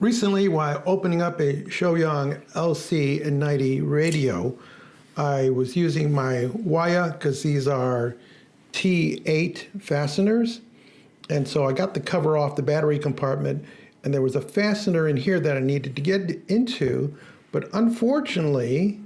Recently, while opening up a Shoyang LC90 radio, I was using my Wiha because these are T8 fasteners. And so I got the cover off the battery compartment, and there was a fastener in here that I needed to get into, but unfortunately,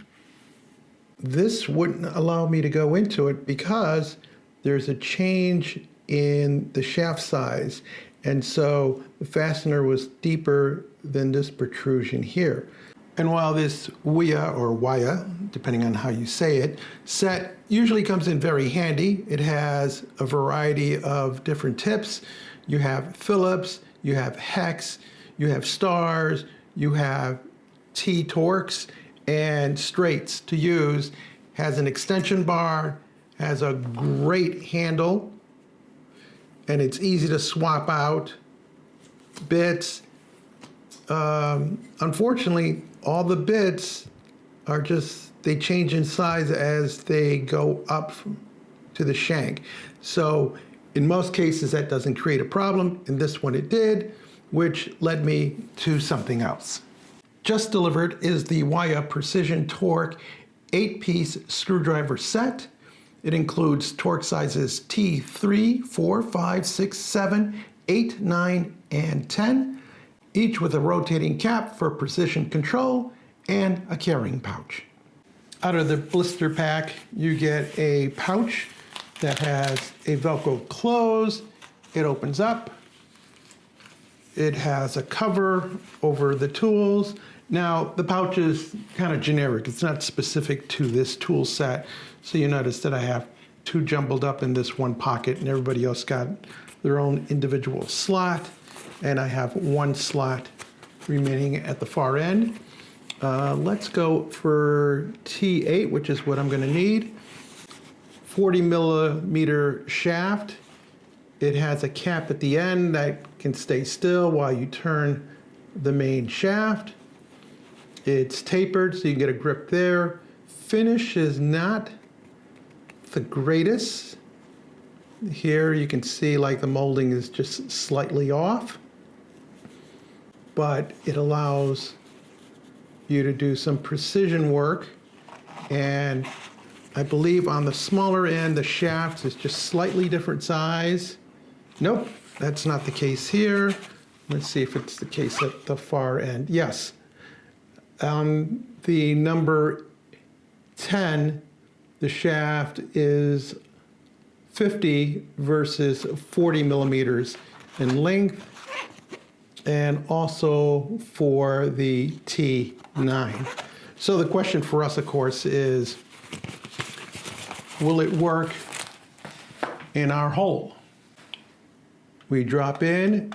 this wouldn't allow me to go into it because there's a change in the shaft size. And so the fastener was deeper than this protrusion here. And while this Wiha, or Wiha, depending on how you say it, set usually comes in very handy. It has a variety of different tips. You have Phillips, you have hex, you have stars, you have Torx, and straights to use. Has an extension bar, has a great handle, and it's easy to swap out bits. Unfortunately, all the bits are they change in size as they go up to the shank. So in most cases, that doesn't create a problem. In this one, it did, which led me to something else. Just delivered is the Wiha Precision Torque 8-piece screwdriver set. It includes Torx sizes T3, 4, 5, 6, 7, 8, 9, and 10, each with a rotating cap for precision control and a carrying pouch. Out of the blister pack, you get a pouch that has a Velcro close. It opens up. It has a cover over the tools. Now, the pouch is kind of generic. It's not specific to this tool set. So you notice that I have two jumbled up in this one pocket, and everybody else got their own individual slot. And I have one slot remaining at the far end. Let's go for T8, which is what I'm going to need. 40 millimeter shaft. It has a cap at the end that can stay still while you turn the main shaft. It's tapered so you can get a grip there. Finish is not the greatest. Here you can see like the molding is just slightly off, but it allows you to do some precision work. And I believe on the smaller end, the shaft is just slightly different size. Nope, that's not the case here. Let's see if it's the case at the far end. Yes. The number 10, the shaft is 50 versus 40 millimeters in length, and also for the T9. So the question for us, of course, is, will it work in our hole? We drop in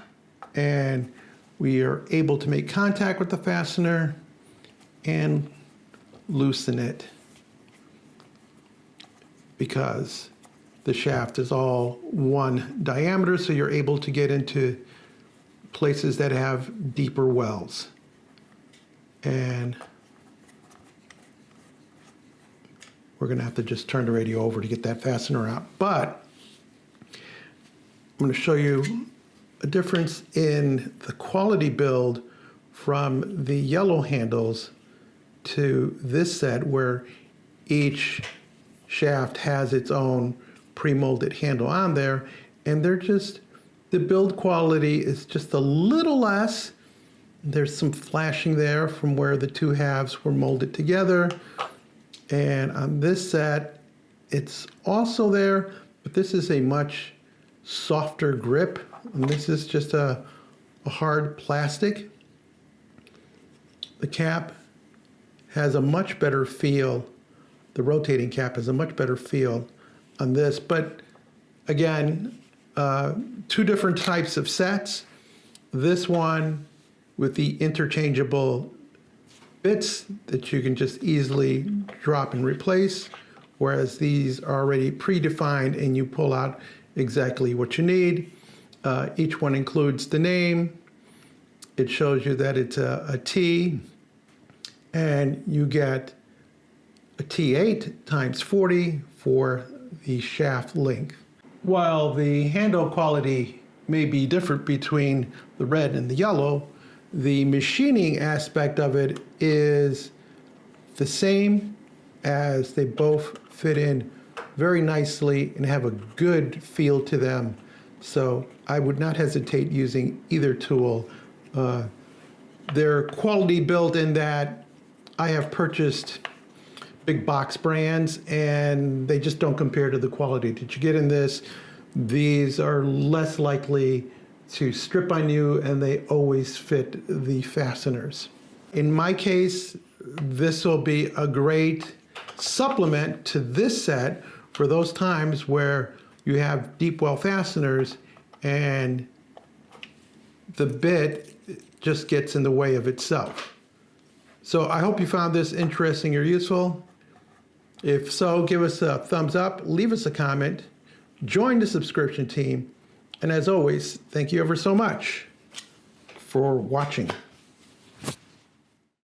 and we are able to make contact with the fastener and loosen it because the shaft is all one diameter, so you're able to get into places that have deeper wells. And we're going to have to just turn the radio over to get that fastener out. But I'm going to show you a difference in the quality build from the yellow handles to this set, where each shaft has its own pre-molded handle on there, and the build quality is just a little less. There's some flashing there from where the two halves were molded together. And on this set, it's also there, but this is a much softer grip. And this is just a hard plastic. The cap has a much better feel. The rotating cap has a much better feel on this. But again, two different types of sets. This one with the interchangeable bits that you can just easily drop and replace, whereas these are already predefined and you pull out exactly what you need. Each one includes the name. It shows you that it's a T, and you get a T8 times 40 for the shaft length. While the handle quality may be different between the red and the yellow, The machining aspect of it is the same, as they both fit in very nicely and have a good feel to them. So I would not hesitate using either tool. They're quality built in that I have purchased big box brands and they just don't compare to the quality that you get in this. These are less likely to strip on you and they always fit the fasteners. In my case, this will be a great supplement to this set for those times where you have deep well fasteners and the bit just gets in the way of itself. So I hope you found this interesting or useful. If so, give us a thumbs up, leave us a comment, join the subscription team, and as always, thank you ever so much for watching.